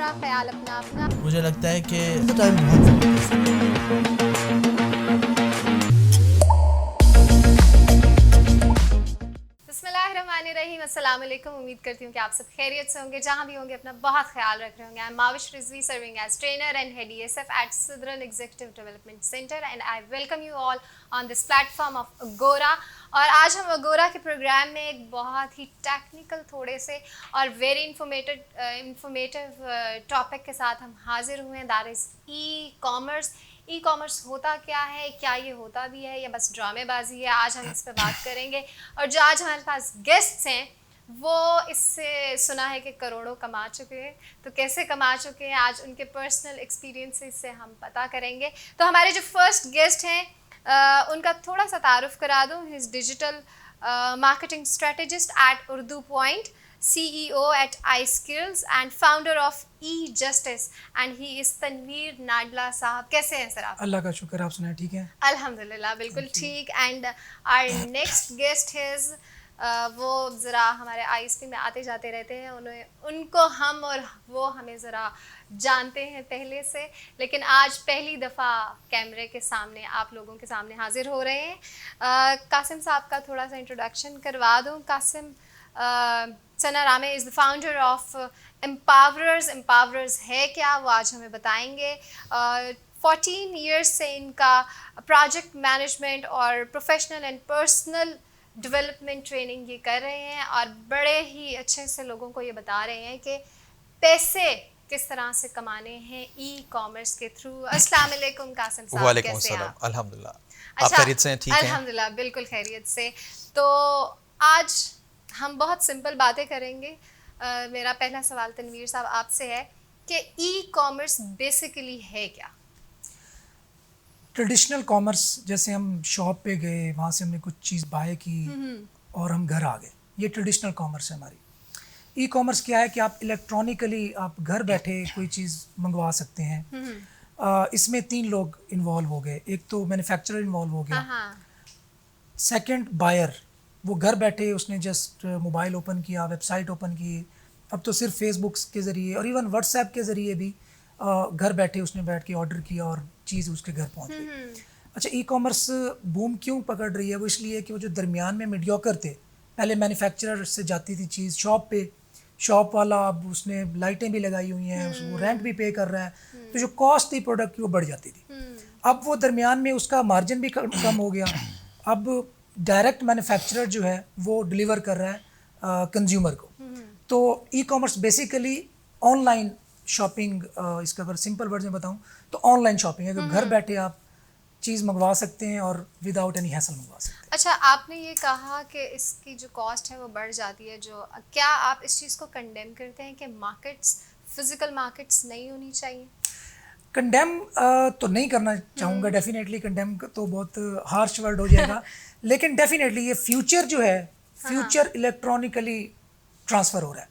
सारा ख्याल अपना अपना। मुझे लगता है कि टाइम बहुत बिस्मिल्लाहिर्रहमानिर्रहीम, अस्सलाम वालेकुम। उम्मीद करती हूँ कि आप सब खैरियत से होंगे, जहाँ भी होंगे अपना बहुत ख्याल रख रहे होंगे। I am Mavish Rizvi, serving as trainer and head ESF at Southern Executive Development Center and I welcome you all on this platform of Agora. और आज हम अगोरा के प्रोग्राम में एक बहुत ही टेक्निकल थोड़े से और वेरी इंफॉर्मेटिव टॉपिक के साथ हम हाजिर हुए हैं, that is e-commerce. E commerce होता क्या है, क्या ये होता भी है या बस ड्रामेबाजी है, आज हम इस पर बात करेंगे। और जो आज हमारे पास गेस्ट्स हैं वो इससे सुना है कि करोड़ों कमा चुके हैं, तो कैसे कमा चुके हैं आज उनके पर्सनल एक्सपीरियंसेस से हम पता करेंगे। तो हमारे जो फर्स्ट गेस्ट हैं उनका थोड़ा सा तारुफ करा दूँ। He is digital marketing strategist at Urdu Point, CEO at iSkills and founder of E-Justice, and he is Tanveer Nadla साहब। कैसे हैं सर आप? अल्लाह का शुक्र, आप सुनाए ठीक हैं? अल्हम्दुलिल्लाह बिल्कुल ठीक। And our next guest is वो ज़रा हमारे ISP में आते जाते रहते हैं, उनको हम और वो हमें ज़रा जानते हैं पहले से, लेकिन आज पहली दफ़ा कैमरे के सामने आप लोगों के सामने हाजिर हो रहे हैं। कासिम साहब का थोड़ा सा इंट्रोडक्शन करवा दूँ। कासिम सना रामे इज़ द फाउंडर ऑफ एम्पावरर्स। एम्पावरर्स है क्या, वो आज हमें बताएंगे। 14 ईयर्स से इनका प्रोजेक्ट मैनेजमेंट और professional and personal development training ये कर रहे हैं और बड़े ही अच्छे से लोगों को ये बता रहे हैं कि पैसे किस तरह से कमाने हैं ई कॉमर्स के थ्रू। अस्सलाम वालेकुम कासिम साहब, वालेकुम कैसे हैं अस्सलाम, आप? अल्हम्दुलिल्लाह। आप खैरियत से हैं? ठीक हैं? अल्हम्दुलिल्लाह बिल्कुल खैरियत से। तो आज हम बहुत सिंपल बातें करेंगे। मेरा पहला सवाल तनवीर साहब आपसे है कि ई कॉमर्स बेसिकली है क्या? ट्रेडिशनल कॉमर्स, जैसे हम शॉप पे गए, वहाँ से हमने कुछ चीज़ बाय की और हम घर आ गए, ये ट्रेडिशनल कॉमर्स है हमारी। ई कॉमर्स क्या है कि आप इलेक्ट्रॉनिकली आप घर बैठे कोई चीज़ मंगवा सकते हैं। इसमें 3 लोग इन्वॉल्व हो गए। एक तो मैन्युफैक्चरर इन्वॉल्व हो गया, सेकंड बायर, वो घर बैठे उसने जस्ट मोबाइल ओपन किया, वेबसाइट ओपन की। अब तो सिर्फ फेसबुक के ज़रिए और इवन व्हाट्सएप के ज़रिए भी घर बैठे उसने बैठ के ऑर्डर किया और चीज़ उसके घर पहुंच गई। अच्छा, ई कॉमर्स बूम क्यों पकड़ रही है? वो इसलिए कि वो जो दरमियान में मीडियोकर थे, पहले मैन्युफैक्चरर से जाती थी चीज़ शॉप पे, शॉप वाला अब उसने लाइटें भी लगाई हुई हैं, वो रेंट भी पे कर रहा है, तो जो कॉस्ट थी प्रोडक्ट की वो बढ़ जाती थी। अब वो दरमियान में उसका मार्जिन भी कम हो गया। अब डायरेक्ट मैन्युफैक्चरर जो है वो डिलीवर कर रहा है कंज्यूमर को। तो e commerce basically online shopping, इसका अगर सिंपल वर्ड में बताऊं तो ऑनलाइन शॉपिंग है, तो घर बैठे आप चीज़ मंगवा सकते हैं और विदाउट एनी हैसल मंगवा सकते हैं। अच्छा, आपने ये कहा कि इसकी जो कॉस्ट है वो बढ़ जाती है, जो क्या आप इस चीज़ को कंडेम करते हैं कि मार्केट्स, फिजिकल मार्केट्स नहीं होनी चाहिए? कंडेम तो नहीं करना चाहूँगा, डेफिनेटली कंडेम तो बहुत हार्श वर्ड हो जाएगा, लेकिन डेफिनेटली ये फ्यूचर जो है, फ्यूचर इलेक्ट्रॉनिकली ट्रांसफ़र हो रहा है।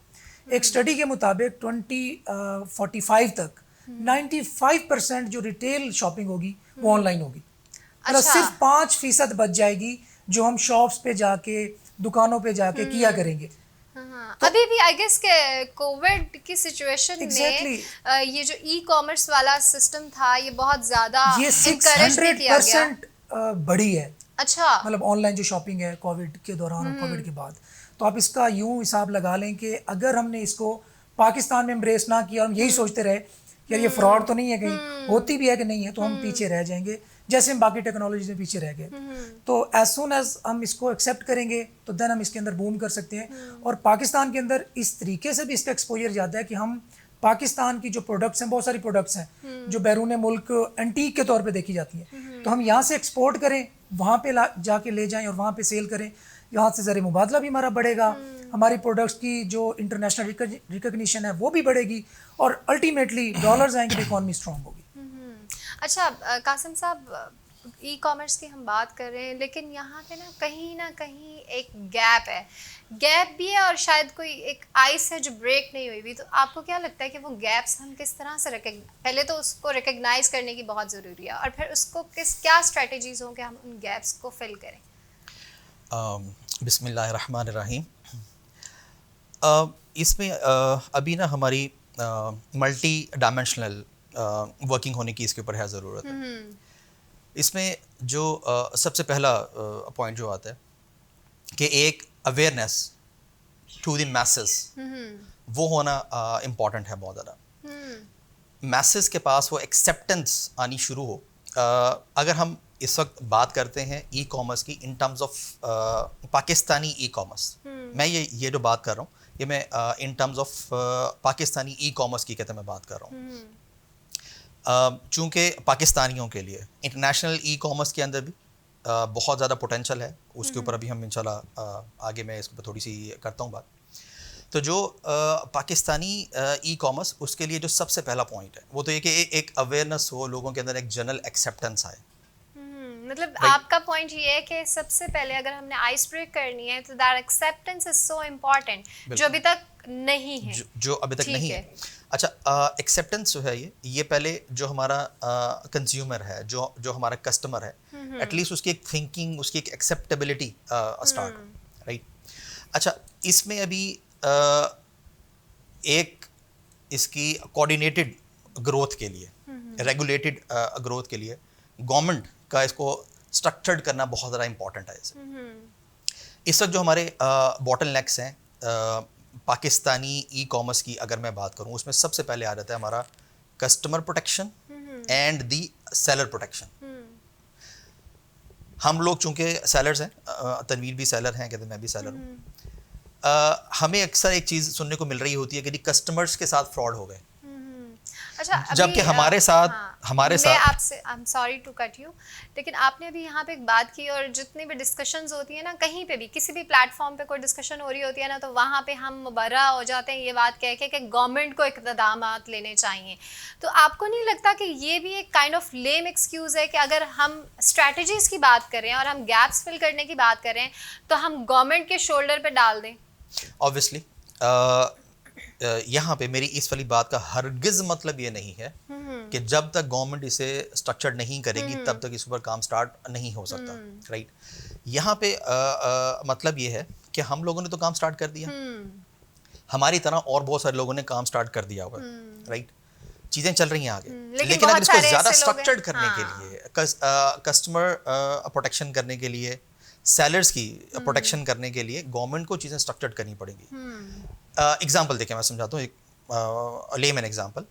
एक स्टडी के मुताबिक 2045 तक 95% जो रिटेल शॉपिंग होगी वो ऑनलाइन होगी। मतलब सिर्फ 5% बच जाएगी जो हम शॉप्स पे जाके, दुकानों पे जाके किया करेंगे। तो अभी भी आई गेस के कोविड की सिचुएशन में ये जो ई कॉमर्स वाला सिस्टम था ये बहुत ज़्यादा ये encourage भी किया गया। 600% बढ़ी है। अच्छा, मतलब ऑनलाइन जो शॉपिंग है कोविड के दौरान और कोविड के बाद, तो आप इसका यूं हिसाब लगा लें कि अगर हमने इसको पाकिस्तान में एम्ब्रेस ना किया और हम यही सोचते रहे यार ये फ्रॉड तो नहीं है, कहीं होती भी है कि नहीं है, तो हम पीछे रह जाएंगे, जैसे हम बाकी टेक्नोलॉजी में पीछे रह गए। तो एज सुन एज हम इसको एक्सेप्ट करेंगे तो देन हम इसके अंदर बूम कर सकते हैं। और पाकिस्तान के अंदर इस तरीके से भी इसका एक्सपोजर ज़्यादा है कि हम पाकिस्तान की जो प्रोडक्ट्स हैं, बहुत सारी प्रोडक्ट्स हैं जो बैरून मुल्क एंटीक के तौर पे देखी जाती हैं, तो हम यहाँ से एक्सपोर्ट करें, वहाँ पे जाके ले जाएं और वहाँ पे सेल करें। यहाँ से ज़रिए मुबादला भी हमारा बढ़ेगा, हमारी प्रोडक्ट्स की जो इंटरनेशनल रिकग्निशन है वो भी बढ़ेगी और अल्टीमेटली डॉलर्स आएंगे तो इकॉनमी स्ट्रॉन्ग होगी। अच्छा कासिम साहब, ई कॉमर्स की हम बात कर रहे हैं, लेकिन यहाँ पे ना कहीं एक गैप भी है और शायद कोई एक आइस है जो ब्रेक नहीं हुई भी। तो आपको क्या लगता है कि वो गैप्स हम किस तरह से पहले तो उसको रिकग्नाइज करने की बहुत ज़रूरी है और फिर उसको क्या स्ट्रेटजीज हों कि हम उन गैप्स को फिल करें? बिस्मिल्लाहिर्रहमानिर्रहीम। इसमें अभी ना हमारी मल्टी डायमेंशनल वर्किंग होने की इसके ऊपर है ज़रूरत है। इसमें जो सबसे पहला पॉइंट जो आता है कि एक अवेयरनेस टू द मैसेस वो होना इम्पॉर्टेंट है बहुत ज़्यादा। मैसेस के पास वो एक्सेप्टेंस आनी शुरू हो। अगर हम इस वक्त बात करते हैं ई कॉमर्स की in terms of Pakistani e commerce, मैं ये जो बात कर रहा हूँ ये मैं in terms of Pakistani e commerce की कहते मैं बात कर रहा हूँ। चूँकि पाकिस्तानियों के लिए इंटरनेशनल ई कॉमर्स के अंदर भी बहुत ज़्यादा पोटेंशल है, उसके ऊपर अभी हम इंशाल्लाह आगे मैं इसके ऊपर थोड़ी सी करता हूँ बात। तो जो पाकिस्तानी ई कॉमर्स, उसके लिए जो सबसे पहला पॉइंट है वो तो ये कि एक अवेयरनेस हो, लोगों के अंदर एक जनरल एक्सेप्टेंस आए। मतलब आपका पॉइंट ये है कि सबसे पहले अगर हमने आइस ब्रेक करनी है तो that acceptance is so important, जो अभी तक नहीं है, जो अभी तक नहीं है। अच्छा, एक्सेप्टेंस जो है ये पहले जो हमारा कंज्यूमर है, जो हमारा कस्टमर है, एटलीस्ट उसकी एक थिंकिंग, उसकी एक एक्सेप्टेबिलिटी स्टार्ट हो, राइट। अच्छा, इसमें अभी एक इसकी कोऑर्डिनेटेड ग्रोथ के लिए, रेगुलेटेड ग्रोथ के लिए गवर्नमेंट का इसको स्ट्रक्चर्ड करना बहुत ज़्यादा इंपॉर्टेंट है। इस वक्त जो हमारे बॉटल नेक्स हैं पाकिस्तानी ई कॉमर्स की अगर मैं बात करूं, उसमें सबसे पहले आ जाता है हमारा customer protection and the seller protection. हम लोग चूंकि सेलर्स हैं, तनवीर भी सेलर हैं, कहते मैं भी सेलर हूँ, हमें अक्सर एक चीज़ सुनने को मिल रही होती है कि कस्टमर्स के साथ फ्रॉड हो गए। अच्छा, जबकि हमारे साथ मैं आपसे I am sorry to cut you, लेकिन आपने अभी यहाँ पे एक बात की, और जितनी भी डिस्कशंस होती है ना, कहीं पे भी किसी भी प्लेटफॉर्म पे कोई डिस्कशन हो रही होती है ना, तो वहाँ पे हम मुबर्रा हो जाते हैं ये बात कह के कि गवर्नमेंट को इक़दामात लेने चाहिए। तो आपको नहीं लगता कि ये भी एक काइंड ऑफ लेम एक्सक्यूज़ है कि अगर हम स्ट्रैटेजीज़ की बात कर रहे हैं और हम गैप्स फिल करने की बात कर रहे हैं तो हम गवर्नमेंट के शोल्डर पे डाल दें? ऑब्वियसली यहाँ पे मेरी इस वाली बात का हरगिज मतलब ये नहीं है कि जब तक गवर्नमेंट इसे स्ट्रक्चर्ड नहीं करेगी तब तक इस ऊपर काम स्टार्ट नहीं हो सकता, राइट। यहाँ पे मतलब ये है कि हम लोगों ने तो काम स्टार्ट कर दिया, हमारी तरह और बहुत सारे लोगों ने काम स्टार्ट कर दिया होगा, राइट। चीज़ें चल रही हैं आगे, लेकिन अगर इसको ज़्यादा स्ट्रक्चर्ड करने के लिए, कस्टमर प्रोटेक्शन करने के लिए, सेलर्स की प्रोटेक्शन करने के लिए गवर्नमेंट को चीज़ें स्ट्रक्चर्ड करनी पड़ेगी। एग्जाम्पल देके मैं समझाता हूँ, एक लेमन एग्जाम्पल,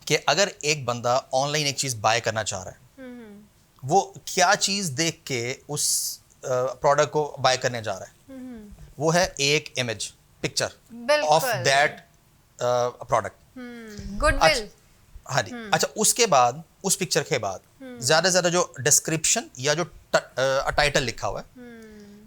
कि अगर एक बंदा ऑनलाइन एक चीज़ बाय करना चाह रहा है, वो क्या चीज़ देख के उस प्रोडक्ट को बाय करने जा रहा है, वो है एक image, picture of that product, goodwill. हाँ जी। अच्छा, उसके बाद उस पिक्चर के बाद ज़्यादा से ज़्यादा जो डिस्क्रिप्शन या जो टाइटल लिखा हुआ है,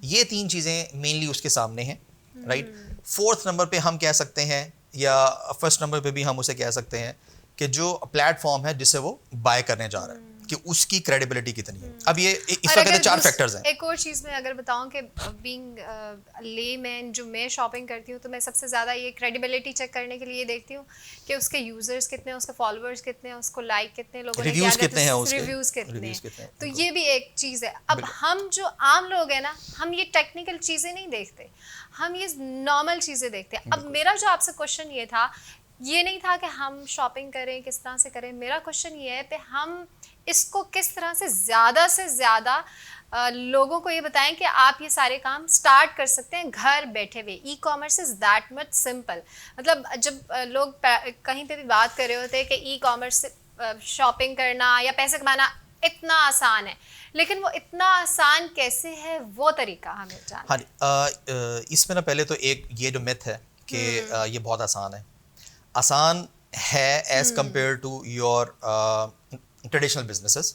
ये तीन चीज़ें मेनली उसके सामने हैं, राइट। फोर्थ नंबर पे हम कह सकते हैं, या फर्स्ट नंबर पे भी हम उसे कह सकते हैं कि जो प्लेटफॉर्म है जिसे वो बाय करने जा रहा है, कि उसकी क्रेडिबिलिटी कितनी है। अब ये इस वक्त चार फैक्टर्स हैं। एक और चीज़ मैं अगर बताऊं कि बीइंग लेमैन जो मैं शॉपिंग करती हूँ, तो मैं सबसे ज़्यादा ये क्रेडिबिलिटी चेक करने के लिए देखती हूँ कि उसके यूजर्स कितने हैं, उसके फॉलोअर्स कितने हैं, उसको लाइक कितने लोगों ने किया, रिव्यूज़ कितने हैं, तो ये भी एक चीज़ है। अब हम जो आम लोग हैं ना, हम ये टेक्निकल चीज़ें नहीं देखते, हम ये नॉर्मल चीज़ें देखते हैं। अब मेरा जो आपसे क्वेश्चन ये था, ये नहीं था कि हम शॉपिंग करें किस तरह से करें, मेरा क्वेश्चन ये है कि हम इसको किस तरह से ज़्यादा लोगों को ये बताएं कि आप ये सारे काम स्टार्ट कर सकते हैं घर बैठे हुए। E commerce is that much simple. मतलब जब लोग कहीं पे भी बात कर रहे होते हैं कि ई कॉमर्स से शॉपिंग करना या पैसे कमाना इतना आसान है, लेकिन वो इतना आसान कैसे है, वो तरीका हमें जानना है। हाँ, इसमें ना पहले तो एक ये जो मिथ है कि ये बहुत आसान है as compare to your traditional businesses,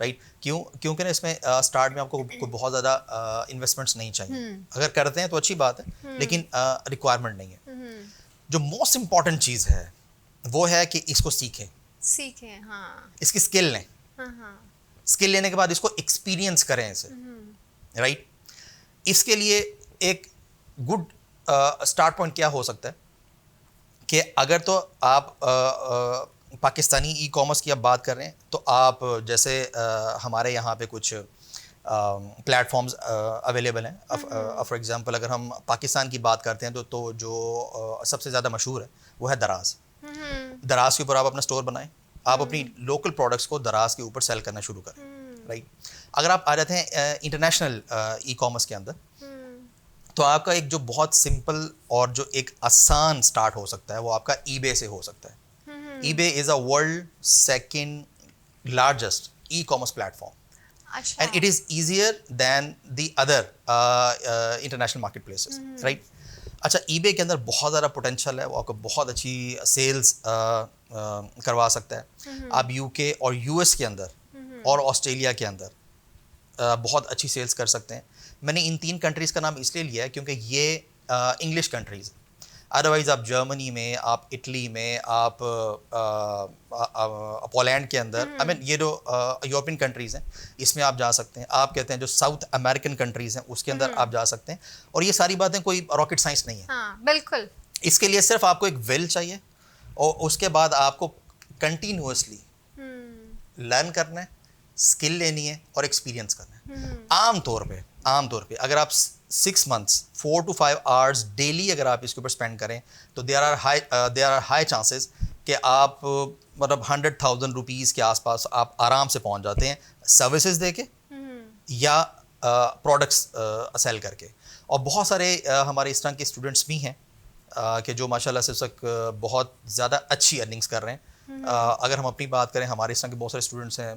right. क्योंकि ना इसमें स्टार्ट में आपको कोई बहुत ज़्यादा इन्वेस्टमेंट्स नहीं चाहिए। अगर करते हैं तो अच्छी बात है, लेकिन रिक्वायरमेंट नहीं है। जो मोस्ट इम्पॉर्टेंट चीज़ है वो है कि इसको सीखें, हाँ, इसकी स्किल लें, स्किल लेने के बाद इसको एक्सपीरियंस करें इसे, राइट। इसके लिए एक गुड स्टार्ट पॉइंट क्या हो सकता है कि अगर तो आप पाकिस्तानी ई कॉमर्स की आप बात कर रहे हैं, तो आप जैसे हमारे यहाँ पे कुछ प्लेटफॉर्म्स अवेलेबल हैं। फॉर एग्जांपल अगर हम पाकिस्तान की बात करते हैं तो जो सबसे ज़्यादा मशहूर है वो है दराज। दराज के ऊपर आप अपना स्टोर बनाएं, आप अपनी लोकल प्रोडक्ट्स को दराज के ऊपर सेल करना शुरू करें, राइट। अगर आप आ जाते हैं इंटरनेशनल ई कॉमर्स के अंदर, तो आपका एक जो बहुत सिंपल और जो एक आसान स्टार्ट हो सकता है वो आपका ईबे से हो सकता है। EBay is a world second largest e commerce platform, अच्छा। and it is easier than the other international marketplaces, right? अच्छा, eBay के अंदर बहुत ज़्यादा पोटेंशियल है, वो आपको बहुत अच्छी सेल्स करवा सकता है। आप यूके और यूएस के अंदर और ऑस्ट्रेलिया के अंदर बहुत अच्छी सेल्स कर सकते हैं। मैंने इन 3 कंट्रीज़ का नाम इसलिए लिया है क्योंकि ये इंग्लिश कंट्रीज़ हैं। अदरवाइज़ आप जर्मनी में, आप इटली में, आप पोलैंड के अंदर, आई मीन ये जो यूरोपियन कंट्रीज़ हैं इसमें आप जा सकते हैं। आप कहते हैं जो साउथ अमेरिकन कंट्रीज़ हैं उसके अंदर आप जा सकते हैं। और ये सारी बातें कोई रॉकेट साइंस नहीं है। हाँ, बिल्कुल। इसके लिए सिर्फ आपको एक विल चाहिए और उसके बाद आपको कंटिन्यूअसली लर्न करना है, स्किल लेनी है और एक्सपीरियंस करना है। आम तौर पे अगर आप 6 months 4 to 5 hours डेली अगर आप इसके ऊपर स्पेंड करें तो देयर आर हाई चांसेस कि आप मतलब 100,000 रुपीज़ के आसपास आप आराम से पहुंच जाते हैं, सर्विसेज दे के या प्रोडक्ट्स सेल करके। और बहुत सारे हमारे इस तरह के स्टूडेंट्स भी हैं कि जो माशाल्लाह से उस वक्त बहुत ज़्यादा अच्छी अर्निंग्स कर रहे हैं। अगर हम अपनी बात करें, हमारे इस तरह के बहुत सारे स्टूडेंट्स हैं,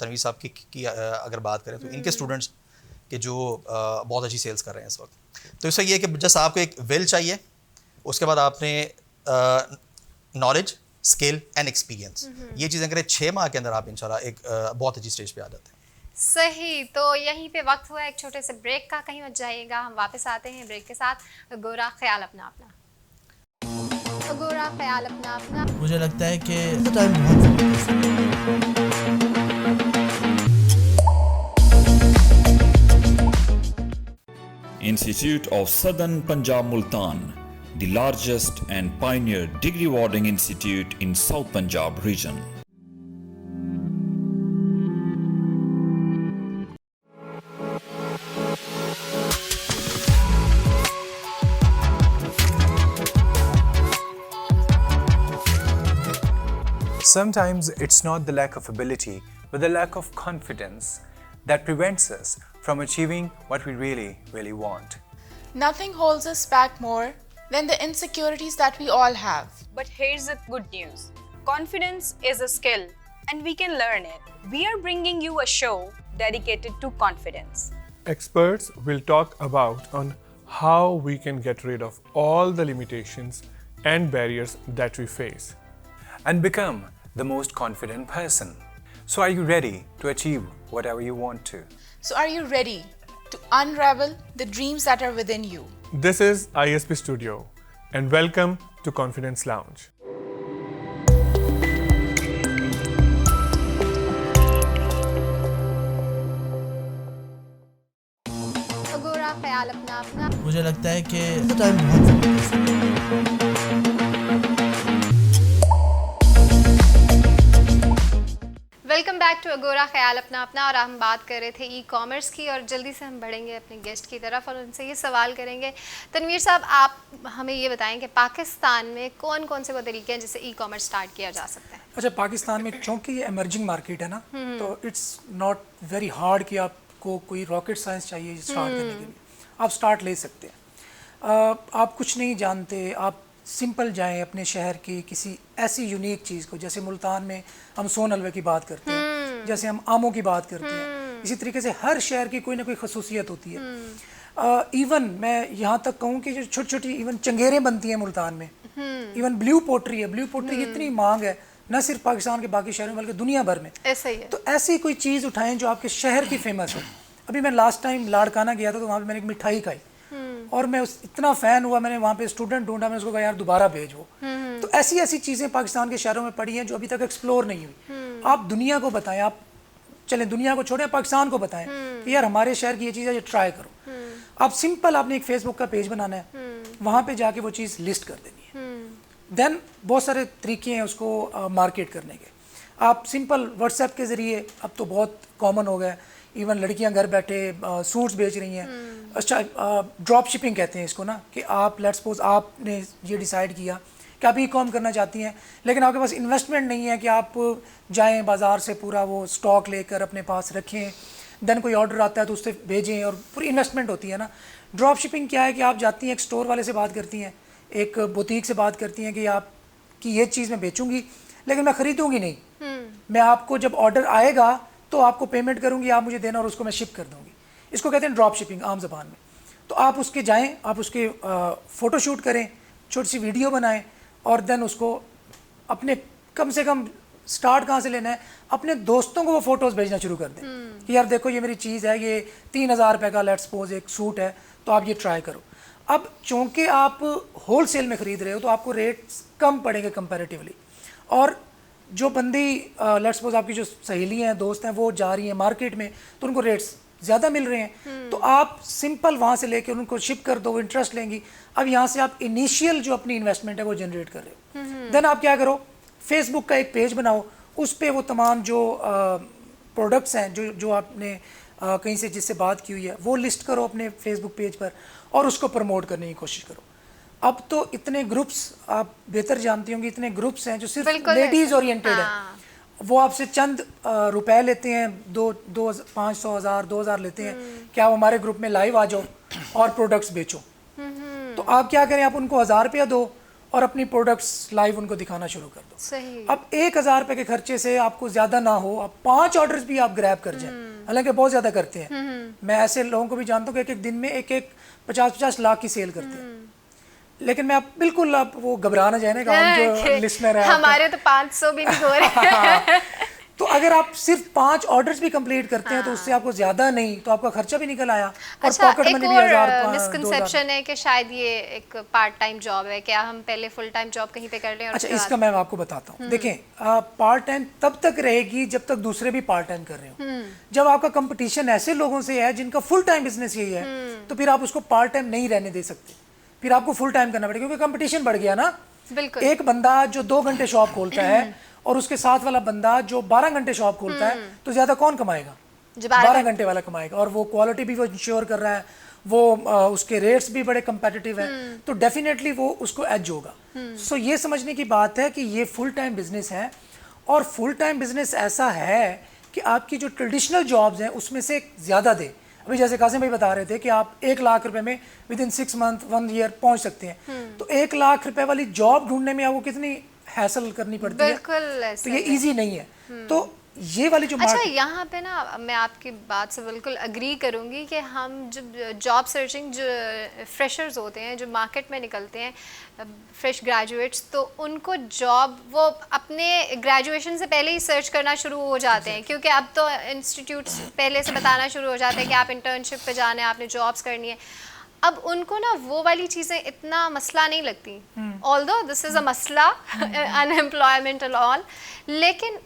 तनवीर साहब की अगर बात करें तो इनके स्टूडेंट्स कि जो बहुत अच्छी सेल्स कर रहे हैं इस वक्त। तो इससे ये है कि जस्ट आपको एक विल चाहिए, उसके बाद आपने नॉलेज, स्किल एंड एक्सपीरियंस, ये चीज़ें करें 6 माह के अंदर आप इंशाल्लाह एक बहुत अच्छी स्टेज पे आ जाते हैं। सही। तो यहीं पे वक्त हुआ एक छोटे से ब्रेक का, कहीं मत जाइएगा, हम वापस आते हैं ब्रेक के साथ। गोरा ख्याल अपना अपना, गोरा ख्याल अपना अपना। मुझे लगता है कि टाइम बहुत ज़बरदस्त है। Institute of Southern Punjab Multan, the largest and pioneer degree awarding institute in South Punjab region. Sometimes it's not the lack of ability, but the lack of confidence that prevents us from achieving what we really want. Nothing holds us back more than the insecurities that we all have. But here's the good news. Confidence is a skill and we can learn it. We are bringing you a show dedicated to confidence. Experts will talk about on how we can get rid of all the limitations and barriers that we face and become the most confident person. So are you ready to achieve whatever you want to? So are you ready to unravel the dreams that are within you? This is ISP Studio and welcome to Confidence Lounge. गोरा ख्याल अपना अपना। मुझे लगता है कि time बहुत ज़बरदस्त है। वेलकम बैक टू अगोरा ख्याल अपना अपना। और हम बात कर रहे थे ई कॉमर्स की, और जल्दी से हम बढ़ेंगे अपने गेस्ट की तरफ और उनसे ये सवाल करेंगे। तनवीर साहब, आप हमें ये बताएं कि पाकिस्तान में कौन कौन से वो तरीके हैं जिससे ई कॉमर्स स्टार्ट किया जा सकता है? अच्छा, पाकिस्तान में चूँकि ये एमर्जिंग मार्केट है ना, तो इट्स नॉट वेरी हार्ड कि आपको कोई रॉकेट साइंस चाहिए स्टार्ट करने के लिए, आप स्टार्ट ले सकते हैं। आप कुछ नहीं जानते, आप सिंपल जाएं अपने शहर की किसी ऐसी यूनिक चीज़ को, जैसे मुल्तान में हम सोन हलवे की बात करते हैं, जैसे हम आमों की बात करते हैं, इसी तरीके से हर शहर की कोई ना कोई खसूसियत होती है। इवन मैं यहाँ तक कहूँ कि जो छोटी छोटी इवन चंगेरें बनती हैं मुल्तान में, इवन ब्लू पोट्री है, ब्लू पोट्री की इतनी मांग है न सिर्फ पाकिस्तान के बाकी शहरों में बल्कि दुनिया भर में। ऐसा ही है। तो ऐसी कोई चीज़ उठाएं जो आपके शहर की फेमस हो। अभी मैं लास्ट टाइम लाड़काना गया था, तो वहाँ पे मैंने एक मिठाई खाई और मैं इतना फ़ैन हुआ, मैंने वहाँ पे स्टूडेंट ढूंढा, मैं उसको कहा यार दोबारा भेज वो। तो ऐसी ऐसी चीज़ें पाकिस्तान के शहरों में पड़ी हैं जो अभी तक एक्सप्लोर नहीं हुई। आप दुनिया को बताएं, आप चलें दुनिया को छोड़ें, पाकिस्तान को बताएं कि यार हमारे शहर की ये चीज़ है, ये ट्राई करो। आप सिंपल, आपने एक फेसबुक का पेज बनाना है, वहाँ पर जाके वो चीज़ लिस्ट कर देनी है। देन बहुत सारे तरीके हैं उसको मार्केट करने के। आप सिंपल व्हाट्सएप के ज़रिए, अब तो बहुत कॉमन हो गया, इवन लड़कियां घर बैठे सूट्स बेच रही हैं। अच्छा, ड्रॉप शिपिंग कहते हैं इसको ना, कि आप लेट्स सपोज आपने ये डिसाइड किया कि आप ई कॉम करना चाहती हैं, लेकिन आपके पास इन्वेस्टमेंट नहीं है कि आप जाएं बाज़ार से पूरा वो स्टॉक लेकर अपने पास रखें, देन कोई ऑर्डर आता है तो उससे भेजें, और पूरी इन्वेस्टमेंट होती है ना। ड्रॉप शिपिंग क्या है कि आप जाती हैं एक स्टोर वाले से बात करती हैं, एक बुटीक से बात करती हैं कि आपकी ये चीज़ मैं बेचूंगी लेकिन मैं ख़रीदूंगी नहीं, मैं आपको जब ऑर्डर आएगा तो आपको पेमेंट करूंगी, आप मुझे देना और उसको मैं शिप कर दूंगी। इसको कहते हैं ड्रॉप शिपिंग आम ज़बान में। तो आप उसके जाएं, आप उसके फ़ोटो शूट करें, छोटी सी वीडियो बनाएं, और देन उसको अपने कम से कम स्टार्ट कहाँ से लेना है, अपने दोस्तों को वो फ़ोटोज़ भेजना शुरू कर दें कि यार देखो ये मेरी चीज़ है, ये 3000 रुपये का लेट्स सपोज एक सूट है, तो आप ये ट्राई करो। अब चूँकि आप होल सेल में ख़रीद रहे हो तो आपको रेट्स कम पड़ेंगे कंपैरेटिवली, और जो बंदी लेट्स सपोज आपकी जो सहेली हैं, दोस्त हैं, वो जा रही हैं मार्केट में तो उनको रेट्स ज़्यादा मिल रहे हैं, तो आप सिंपल वहाँ से लेके उनको शिप कर दो, इंटरेस्ट लेंगी। अब यहाँ से आप इनिशियल जो अपनी इन्वेस्टमेंट है वो जनरेट कर रहे हो। देन आप क्या करो, फेसबुक का एक पेज बनाओ, उस पर वो तमाम जो प्रोडक्ट्स हैं जो आपने कहीं से जिससे बात की हुई है वो लिस्ट करो अपने फेसबुक पेज पर, और उसको प्रमोट करने की कोशिश करो। अब तो इतने ग्रुप्स, आप बेहतर जानती होंगी, इतने ग्रुप्स हैं जो सिर्फ लेडीज़ ओरिएंटेड है। वो आपसे चंद रुपए लेते हैं, 500, 1000, 2000 लेते हैं कि आप हमारे ग्रुप में लाइव आ जाओ और प्रोडक्ट्स बेचो। तो आप क्या करें, आप उनको 1000 रुपया दो और अपनी प्रोडक्ट्स लाइव उनको दिखाना शुरू कर दो। सही। अब 1000 रुपये के खर्चे से आपको ज़्यादा ना हो, अब 5 ऑर्डर्स भी आप ग्रैब कर जाएं, हालांकि बहुत ज़्यादा करते हैं। मैं ऐसे लोगों को भी जानता हूँ कि एक एक दिन में एक 50-50 लाख की सेल करते हैं। लेकिन मैं आप बिल्कुल आप वो घबरा ना जाए ना, कि हम जो लिसनर है हमारे तो 500 भी नहीं हो रहे। तो अगर आप सिर्फ 5 ऑर्डर्स भी कंप्लीट करते हैं तो उससे आपको ज़्यादा नहीं तो आपका खर्चा भी निकल आया, और अच्छा, पॉकेट मनी भी एक 1000, और मिसकंसेप्शन है कि शायद ये एक पार्ट टाइम जॉब है, क्या हम पहले फुल टाइम जॉब कहीं पे कर लें और अच्छा, उसके इसका मैं आपको बताता हूँ। देखें, पार्ट टाइम तब तक रहेगी जब तक दूसरे भी पार्ट टाइम कर रहे हो। जब आपका कंपटीशन ऐसे लोगों से है जिनका फुल टाइम बिजनेस यही है, तो फिर आप उसको पार्ट टाइम नहीं रहने दे सकते, फिर आपको फुल टाइम करना पड़ेगा, क्योंकि कंपटीशन बढ़ गया ना। बिल्कुल। एक बंदा जो 2 घंटे शॉप खोलता है और उसके साथ वाला बंदा जो 12 घंटे शॉप खोलता है, तो ज्यादा कौन कमाएगा? जो 12 घंटे वाला कमाएगा, और वो क्वालिटी भी वो इंश्योर कर रहा है, वो उसके रेट्स भी बड़े कंपेटिटिव हैं, तो डेफिनेटली वो उसको एज होगा। सो ये समझने की बात है कि ये फुल टाइम बिजनेस है, और फुल टाइम बिजनेस ऐसा है कि आपकी जो ट्रेडिशनल जॉब्स हैं उसमें से ज़्यादा दे। अभी जैसे कासिम भाई बता रहे थे कि आप 1 लाख रुपए में विद इन 6 मंथ 1 ईयर पहुंच सकते हैं, तो 1 लाख रुपए वाली जॉब ढूंढने में आपको कितनी हैसल करनी पड़ती है, बिल्कुल तो ये इजी नहीं है। तो ये वाली जो अच्छा, यहाँ पे ना मैं आपकी बात से बिल्कुल अग्री करूँगी कि हम जब जॉब सर्चिंग, जो फ्रेशर्स होते हैं जो मार्केट में निकलते हैं, फ्रेश ग्रेजुएट्स, तो उनको जॉब वो अपने ग्रेजुएशन से पहले ही सर्च करना शुरू हो जाते हैं, क्योंकि अब तो इंस्टीट्यूट्स पहले से बताना शुरू हो जाते हैं कि आप इंटर्नशिप पे जाना है, आपने जॉब्स करनी है। अब उनको ना वो वाली चीज़ें इतना मसला नहीं लगती, ऑल्दो दिस इज़ अ मसला, अनएम्प्लॉयमेंट एंड ऑल, लेकिन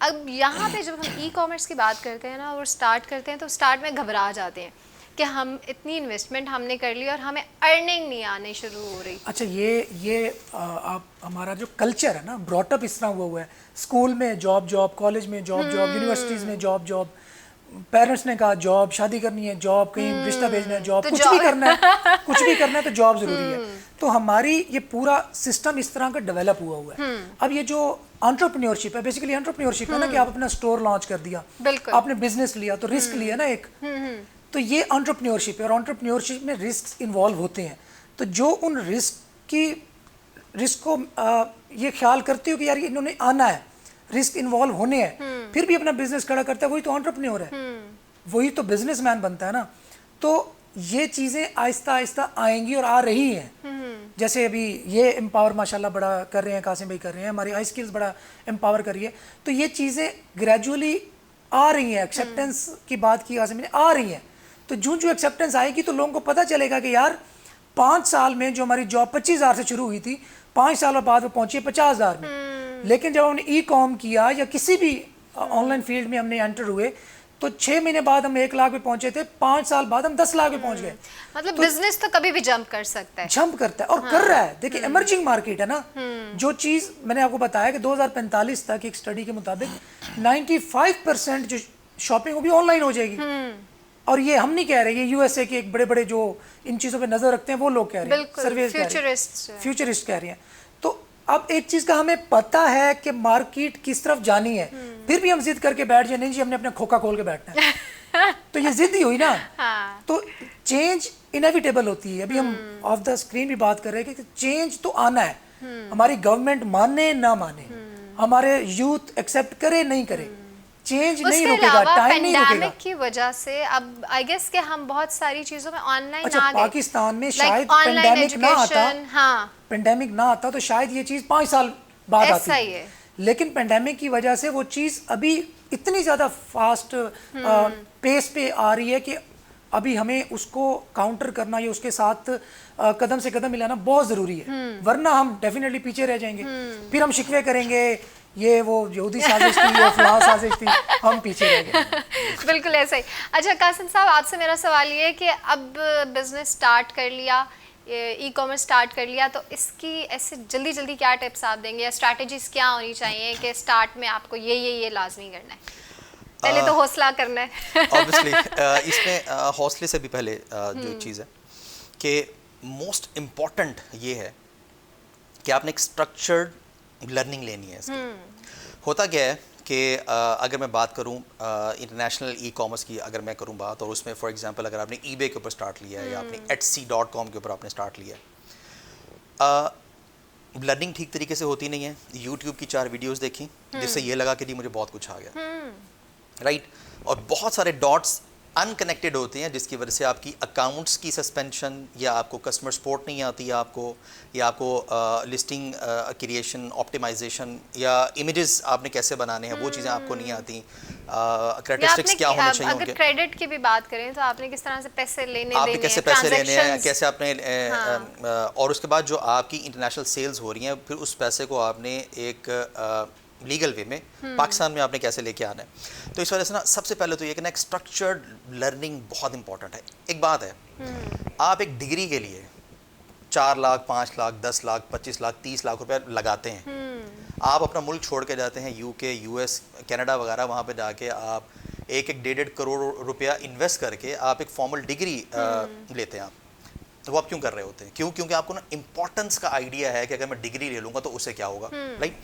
अब यहाँ पे जब हम ई कॉमर्स की बात करते हैं ना और स्टार्ट करते हैं, तो स्टार्ट में घबरा जाते हैं कि हम इतनी इन्वेस्टमेंट हमने कर ली और हमें अर्निंग नहीं आने शुरू हो रही। अच्छा, ये आप हमारा जो कल्चर है ना, ब्रॉटअप इस तरह हुआ है, स्कूल में जॉब, कॉलेज में जॉब, यूनिवर्सिटीज़ में जॉब, पेरेंट्स ने कहा जॉब, शादी करनी है जॉब, कहीं रिश्ता भेजना है जॉब, कुछ भी करना है तो जॉब ज़रूरी है। तो हमारी ये पूरा सिस्टम इस तरह का डेवलप हुआ है। अब ये जो एंटरप्रेन्योरशिप है, बेसिकली एंटरप्रेन्योरशिप है ना, कि आप अपना स्टोर लॉन्च कर दिया, आपने बिजनेस लिया, तो रिस्क लिया ना एक, तो ये एंटरप्रेन्योरशिप है, और एंटरप्रेन्योरशिप में रिस्क इन्वॉल्व होते हैं। तो जो उन रिस्क को ये ख्याल करते हो कि यार इन्होंने आना है, रिस्क इन्वॉल्व होने हैं, फिर भी अपना बिजनेस खड़ा करता है, वही तो एंटरप्रेन्योर है, वही तो बिजनेसमैन बनता है ना। तो ये चीज़ें आहिस्ता आहिस्ता आएंगी और आ रही हैं। जैसे अभी ये एम्पावर माशाल्लाह बड़ा कर रहे हैं, कासिम भाई कर रहे हैं, हमारी आई स्किल्स बड़ा एम्पावर कर रही है, तो ये चीज़ें ग्रेजुअली आ रही हैं। एक्सेप्टेंस की बात की कासिम ने, आ रही हैं, तो जो एक्सेप्टेंस आएगी तो लोगों को पता चलेगा कि यार 5 साल में जो हमारी जॉब 25,000 से शुरू हुई थी, 5 साल बाद वो पहुंची है 50,000 में। लेकिन जब हमने ई कॉम किया या किसी भी ऑनलाइन फील्ड में हमने एंटर हुए, तो 6 महीने बाद हम 1 लाख पे पहुंचे थे, 5 साल बाद हम 10 लाख पे पहुंच गए। मतलब बिजनेस तो कभी भी जंप कर सकता है, जंप करता है और कर रहा है। देखिए इमर्जिंग मार्केट है ना, जो चीज़ मैंने आपको बताया कि 2045 तक एक स्टडी के मुताबिक 95% जो शॉपिंग वो भी ऑनलाइन हो जाएगी। और ये हम नहीं कह रहे, ये यूएसए के एक बड़े बड़े जो इन चीज़ों पे नज़र रखते हैं वो लोग कह रहे हैं, बिल्कुल, सर्वेज फ्यूचरिस्ट फ्यूचरिस्ट कह रहे हैं। तो अब एक चीज़ का हमें पता है कि मार्केट किस तरफ जानी है, फिर भी हम जिद करके बैठ जाए, नहीं जी हमने अपना खोखा खोल के बैठना है। तो ये जिद ही हुई ना। तो चेंज इनएविटेबल होती है। अभी हम ऑफ द स्क्रीन भी बात कर रहे हैं कि चेंज तो आना है, हमारी गवर्नमेंट माने ना माने, हमारे यूथ एक्सेप्ट करे नहीं करे, चेंज नहीं रुकेगा, टाइम नहीं रुकेगा। पेंडेमिक की वजह से अब आई गेस कि हम बहुत सारी चीजों में ऑनलाइन अच्छा, आ गए। पाकिस्तान में Like शायद online पेंडेमिक ना आता, education, हाँ पेंडेमिक ना आता तो शायद ये चीज़ 5 साल बाद आती। ऐसा ही है। लेकिन पेंडेमिक की वजह से वो चीज़ अभी इतनी ज़्यादा फास्ट पेस पे आ रही है कि अभी हमें उसको काउंटर करना या उसके साथ कदम से कदम मिलाना बहुत ज़रूरी है, वरना हम डेफिनेटली पीछे रह जाएंगे। फिर हम शिकवे करेंगे, ये वो यहूदी साजिश थी, ये फलां साजिश थी, हम पीछे रह गए। बिल्कुल ऐसा ही। अच्छा कासिम साहब, आपसे मेरा सवाल ये है कि अब बिजनेस स्टार्ट कर लिया, ई कॉमर्स स्टार्ट कर लिया, तो इसकी ऐसे जल्दी जल्दी क्या टिप्स आप देंगे या स्ट्रैटेजीज क्या होनी चाहिए कि स्टार्ट में आपको ये लाजमी करना है? पहले तो हौसला करना है। ऑब्वियसली इसमें हौसले से भी पहले जो चीज़ है कि मोस्ट इम्पॉर्टेंट ये है कि आपने एक स्ट्रक्चर्ड लर्निंग लेनी है इसकी। होता क्या है कि अगर मैं बात करूं इंटरनेशनल ई कॉमर्स की, अगर मैं करूं बात, और उसमें फॉर एग्जांपल अगर आपने eBay के ऊपर स्टार्ट लिया है या आपने Etsy.com के ऊपर आपने स्टार्ट लिया है, लर्निंग ठीक तरीके से होती नहीं है। यूट्यूब की 4 वीडियोस देखी जिससे ये लगा कि जी मुझे बहुत कुछ आ गया, राइट। और बहुत सारे डॉट्स अनकनेक्टेड होते हैं जिसकी वजह से आपकी अकाउंट्स की सस्पेंशन, या आपको कस्टमर सपोर्ट नहीं आती, या आपको लिस्टिंग क्रिएशन ऑप्टिमाइजेशन, या इमेजेस आपने कैसे बनाने हैं वो चीज़ें आपको नहीं आती, कैरेक्टरिस्टिक्स क्या होने चाहिए अगर उनके। क्रेडिट की भी बात करें तो आपने किस तरह से पैसे लेने आपने देने कैसे हैं, पैसे लेने हैं, transactions, कैसे आपने और उसके बाद जो आपकी इंटरनेशनल सेल्स हो रही हैं, फिर उस पैसे को आपने एक लीगल वे में पाकिस्तान में आपने कैसे लेके आना है। तो इस वजह से ना सबसे पहले तो ये कि ना एक स्ट्रक्चर्ड लर्निंग बहुत इंपॉर्टेंट है। एक बात है, आप एक डिग्री के लिए 4 लाख 5 लाख 10 लाख 25 लाख 30 लाख रुपए लगाते हैं, आप अपना मुल्क छोड़ के जाते हैं यूके US कनाडा वगैरह, वहाँ पे जाके आप 1-1 करोड़ रुपया इन्वेस्ट करके आप एक फॉर्मल डिग्री लेते हैं। आप तो वो आप क्यों कर रहे होते हैं? क्योंकि आपको ना इम्पोर्टेंस का आइडिया है कि अगर मैं डिग्री ले लूँगा तो उससे क्या होगा, राइट।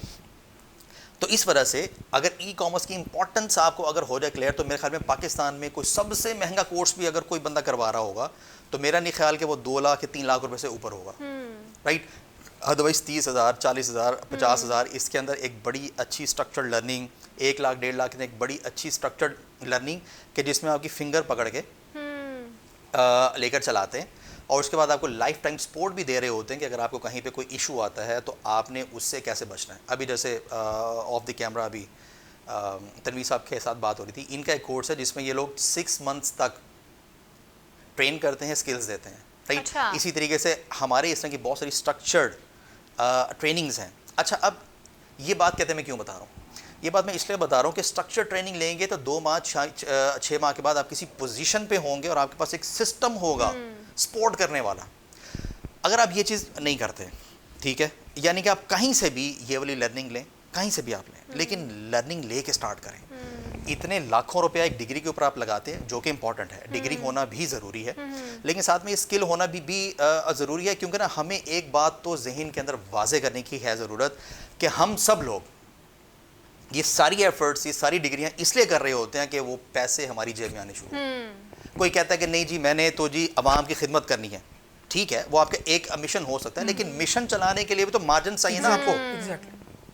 तो इस वजह से अगर ई कॉमर्स की इंपॉर्टेंस आपको अगर हो जाए क्लियर, तो मेरे ख्याल में पाकिस्तान में कोई सबसे महंगा कोर्स भी अगर कोई बंदा करवा रहा होगा तो मेरा नहीं ख्याल कि वो 2 लाख या 3 लाख रुपए से ऊपर होगा, राइट। अदरवाइज 30,000 40,000 50,000 इसके अंदर एक बड़ी अच्छी स्ट्रक्चर्ड लर्निंग, 1 लाख 1.5 लाख एक बड़ी अच्छी स्ट्रक्चर्ड लर्निंग कि जिसमें आपकी फिंगर पकड़ के लेकर चलाते हैं, और उसके बाद आपको लाइफ टाइम सपोर्ट भी दे रहे होते हैं कि अगर आपको कहीं पे कोई इशू आता है तो आपने उससे कैसे बचना है। अभी जैसे ऑफ द कैमरा अभी तनवीर साहब के साथ बात हो रही थी, इनका एक कोर्स है जिसमें ये लोग 6 मंथ्स तक ट्रेन करते हैं, स्किल्स देते हैं, राइट। अच्छा। इसी तरीके से हमारे इस तरह की बहुत सारी स्ट्रक्चर्ड ट्रेनिंग्स हैं। अच्छा, अब ये बात कहते हैं मैं क्यों बता रहा हूँ, ये बात मैं इसलिए बता रहा हूँ कि स्ट्रक्चर ट्रेनिंग लेंगे तो 2 माह 6 माह के बाद आप किसी पोजीशन पे होंगे और आपके पास एक सिस्टम होगा सपोर्ट करने वाला। अगर आप ये चीज़ नहीं करते, ठीक है, यानी कि आप कहीं से भी ये वाली लर्निंग लें, कहीं से भी आप लें, लेकिन लर्निंग ले के स्टार्ट करें। इतने लाखों रुपया एक डिग्री के ऊपर आप लगाते हैं, जो कि इंपॉर्टेंट है, डिग्री होना भी ज़रूरी है, लेकिन साथ में ये स्किल होना भी ज़रूरी है। क्योंकि ना हमें एक बात तो जहन के अंदर वाजे करने की है ज़रूरत कि हम सब लोग ये सारी एफर्ट्स, ये सारी डिग्रियां इसलिए कर रहे होते हैं कि वो पैसे हमारी जेब में आने शुरू हो। कोई कहता है कि नहीं जी मैंने तो जी अवाम की खिदमत करनी है, ठीक है, वो आपका एक मिशन हो सकता है, लेकिन मिशन चलाने के लिए भी तो मार्जिन चाहिए ना आपको।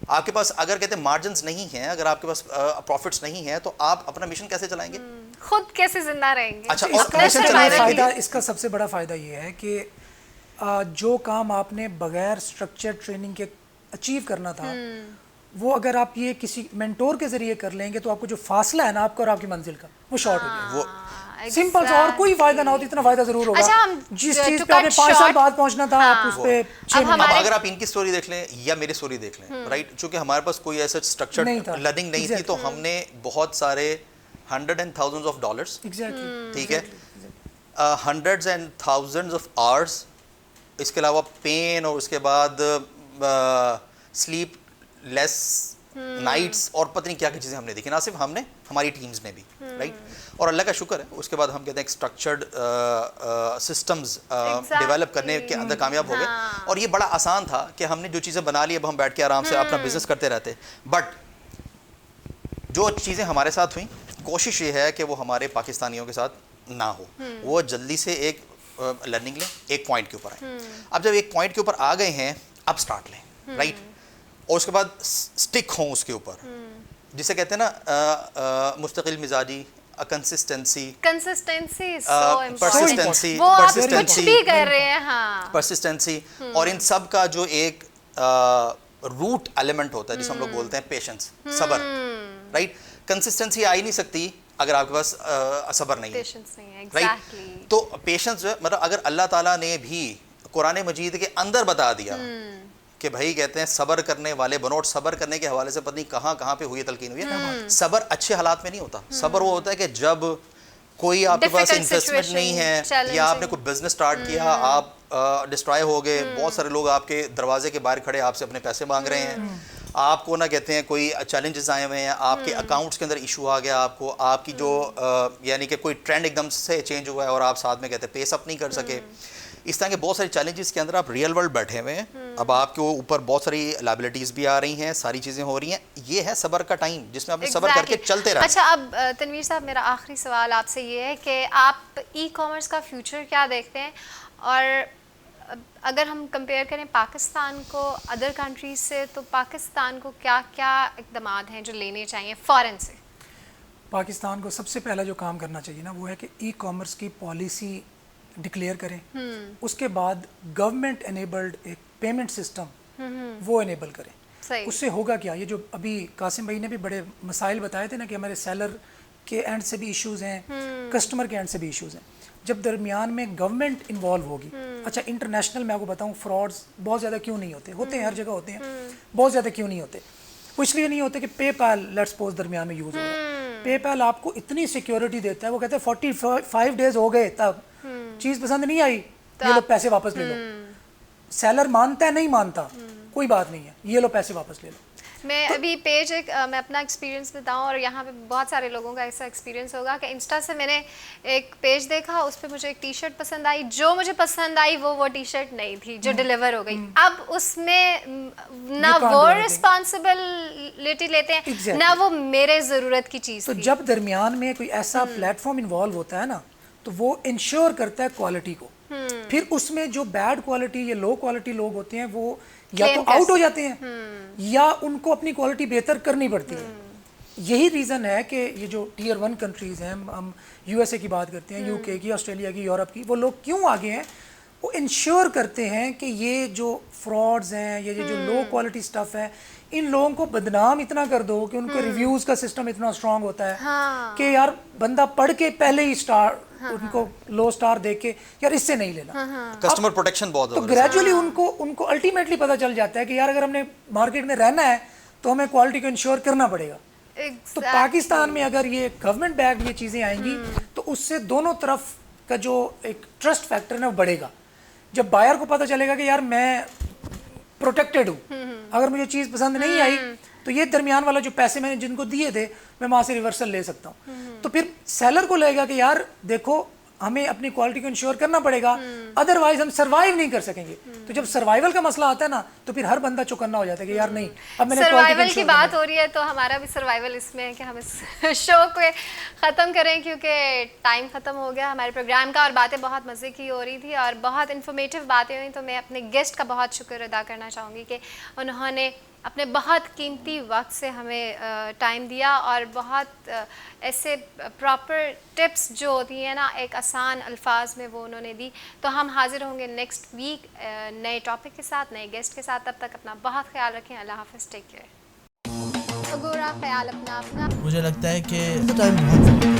आपके पास अगर कहते हैं मार्जिन नहीं है, अगर आपके पास प्रॉफिट्स नहीं है, तो आप अपना मिशन कैसे चलाएंगे, खुद कैसे जिंदा रहेंगे? अच्छा, इसका और मिशन चलाने के फायदा, लिए इसका सबसे बड़ा फायदा ये है कि जो काम आपने बगैर स्ट्रक्चर ट्रेनिंग के अचीव करना था, वो अगर आप ये किसी मेंटोर के जरिए कर लेंगे तो आपको जो फासला है ना आपका और आपकी मंजिल का, वो शॉर्ट हो जाएगा। वो सिंपल सा, और कोई फायदा ना हो, इतना फायदा जरूर होगा। अच्छा, हम जिस चीज to पे आपने cut 5 साल short- बाद पहुंचना था, आप उस पे 6 अब महीने अब हमारे- अगर आप इनकी स्टोरी देख लें या मेरी स्टोरी देख लें, राइट, चूंकि हमारे पास कोई ऐसा नहीं स्ट्रक्चर्ड था। लर्निंग नहीं थी, तो हमने बहुत सारे hundreds and thousands of dollars, exactly, ठीक है, hundreds and thousands of hours, इसके अलावा पेन, और उसके बाद स्लीप लेस नाइट्स और पता नहीं क्या क्या चीज़ें हमने देखी, ना सिर्फ हमने, हमारी टीम्स ने भी, राइट। और अल्लाह का शुक्र है उसके बाद हम कहते हैं स्ट्रक्चर्ड सिस्टम्स डेवलप करने के अंदर कामयाब हो गए। और ये बड़ा आसान था कि हमने जो चीज़ें बना ली, अब हम बैठ के आराम से अपना बिजनेस करते रहते। बट जो चीज़ें हमारे साथ हुई, कोशिश ये है कि वो हमारे पाकिस्तानियों के साथ ना हो, वो जल्दी से एक लर्निंग लें, एक पॉइंट के ऊपर आए। अब जब एक पॉइंट के ऊपर आ गए हैं, अब स्टार्ट लें, राइट। और उसके बाद स्टिक हों उसके ऊपर, जिसे कहते हैं ना मुस्तकिल मिजाजी, कंसिस्टेंसी, परसिस्टेंसी, वो आप कुछ भी कर रहे हैं, हाँ, परसिस्टेंसी। और इन सब का जो एक रूट एलिमेंट होता है जिसे हम लोग बोलते हैं पेशेंस, सब्र, राइट। कंसिस्टेंसी आ ही नहीं सकती अगर आपके पास सब्र नहीं है, राइट। तो पेशेंस जो है, मतलब अगर अल्लाह ताला ने भी कुरान मजीद के अंदर बता दिया कि भाई कहते हैं सब्र करने वाले बनो, और सब्र करने के हवाले से पता नहीं कहाँ कहाँ पे हुई तलकीन हुई है। सब्र अच्छे हालात में नहीं होता, सब्र वो होता है कि जब कोई आपके पास इन्वेस्टमेंट नहीं है या आपने कोई बिजनेस स्टार्ट किया, आप डिस्ट्रॉय हो गए, बहुत सारे लोग आपके दरवाजे के बाहर खड़े आपसे अपने पैसे मांग रहे हैं, आपको ना कहते हैं कोई चैलेंजेस आए हुए हैं, आपके अकाउंट्स के अंदर इशू आ गया, आपको आपकी जो यानी कि कोई ट्रेंड एकदम से चेंज हुआ है और आप साथ में कहते हैं पेस अप नहीं कर सके। इस तरह के बहुत सारे चैलेंजेस के अंदर आप रियल वर्ल्ड बैठे हुए हैं। अब आपके ऊपर बहुत सारी लायबिलिटीज़ भी आ रही हैं, सारी चीज़ें हो रही हैं। ये है सब्र का टाइम जिसमें आपने सब्र करके चलते रहना। अच्छा, अब तनवीर साहब, मेरा आखिरी सवाल आपसे ये है कि आप ई कॉमर्स का फ्यूचर क्या देखते हैं, और अगर हम कंपेयर करें पाकिस्तान को अदर कंट्रीज से, तो पाकिस्तान को क्या क्या इक़दाम हैं जो लेने चाहिए फ़ौरन से? पाकिस्तान को सबसे पहला जो काम करना चाहिए ना, वो है कि ई कॉमर्स की पॉलिसी डिक्लेयर करें। उसके बाद गवर्नमेंट एनेबल्ड एक पेमेंट सिस्टम वो एनेबल करें। उससे होगा क्या, ये जो अभी कासिम भाई ने भी बड़े मसाइल बताए थे ना कि हमारे सेलर के एंड से भी इश्यूज हैं, कस्टमर के एंड से भी इश्यूज हैं। जब दरमियान में गवर्नमेंट इन्वॉल्व होगी, अच्छा इंटरनेशनल मैं आपको बताऊं फ्रॉड्स बहुत ज़्यादा क्यों नहीं होते, होते हैं हर जगह होते हैं, बहुत ज़्यादा क्यों नहीं होते, वो इसलिए नहीं होते कि पेपैल लेट्स सपोज दरमियान में यूज़ हो रहा है। पेपैल आपको इतनी सिक्योरिटी देता है, वो कहते हैं 45 डेज हो गए तब चीज़ पसंद नहीं आई, ये लो पैसे वापस ले लो। सेलर मानता है नहीं मानता कोई बात नहीं है, ये लो पैसे वापस ले लो। मैं अभी पेज मैं अपना एक्सपीरियंस बताऊं, और यहाँ पे बहुत सारे लोगों का ऐसा एक्सपीरियंस होगा कि इंस्टा से मैंने एक पेज देखा, उस पर मुझे एक टी शर्ट पसंद आई, जो मुझे पसंद आई वो टी शर्ट नहीं थी जो डिलीवर हो गई। अब उसमें ना वो रिस्पॉन्सिबिलिटी लेते हैं ना वो मेरे ज़रूरत की चीज़। तो जब दरमियान में कोई ऐसा प्लेटफॉर्म इन्वॉल्व होता है ना, तो वो इंश्योर करता है क्वालिटी को। फिर उसमें जो बैड क्वालिटी या लो क्वालिटी लोग होते हैं वो या तो आउट हो जाते हैं या उनको अपनी क्वालिटी बेहतर करनी पड़ती है। यही रीज़न है कि ये जो टियर 1 कंट्रीज़ हैं, हम यूएसए की बात करते हैं, यूके की, ऑस्ट्रेलिया की, यूरोप की, वो लोग क्यों आगे हैं, वो इंश्योर करते हैं कि ये जो फ्रॉड्स हैं, ये जो लो क्वालिटी स्टफ़ है, इन लोगों को बदनाम इतना कर दो कि उनको रिव्यूज़ का सिस्टम इतना स्ट्रांग होता है कि यार बंदा पढ़ के पहले ही स्टार उनको लो स्टार देख के यार इससे नहीं लेना। कस्टमर प्रोटेक्शन बहुत तो ग्रेजुअली उनको अल्टीमेटली पता चल जाता है कि यार अगर हमने मार्केट में रहना है तो हमें क्वालिटी को इंश्योर करना पड़ेगा। तो पाकिस्तान में अगर ये गवर्नमेंट बैक ये चीज़ें आएंगी तो उससे दोनों तरफ का जो एक ट्रस्ट फैक्टर है वो बढ़ेगा। जब बायर को पता चलेगा कि यार मैं प्रोटेक्टेड हूँ, अगर मुझे चीज़ पसंद नहीं आई तो ये दरमियान वाला जो पैसे मैंने जिनको दिए थे मैं वहाँ से रिवर्सल ले सकता हूँ। तो फिर सेलर को लगेगा कि यार देखो हमें अपनी क्वालिटी को इंश्योर करना पड़ेगा, अदरवाइज हम सर्वाइव नहीं कर सकेंगे। तो जब सर्वाइवल का मसला आता है ना तो फिर हर बंदा चौकन्ना हो जाता है कि यार नहीं, अब मैंने सर्वाइवल की बात हो रही है तो हमारा भी सर्वाइवल इसमें है कि हम इस शो को ख़त्म करें क्योंकि टाइम ख़त्म हो गया हमारे प्रोग्राम का और बातें बहुत मज़े की हो रही थी और बहुत इन्फॉर्मेटिव बातें हुई। तो मैं अपने गेस्ट का बहुत शुक्र अदा करना चाहूँगी कि उन्होंने अपने बहुत कीमती वक्त से हमें टाइम दिया और बहुत ऐसे प्रॉपर टिप्स जो होती हैं ना एक आसान अल्फाज में वो उन्होंने दी। तो हम हाजिर होंगे नेक्स्ट वीक नए टॉपिक के साथ, नए गेस्ट के साथ। तब तक अपना बहुत ख्याल रखें। अल्लाह हाफ़िज़, टेक केयर। ख्याल अपना मुझे लगता है कि टाइम बहुत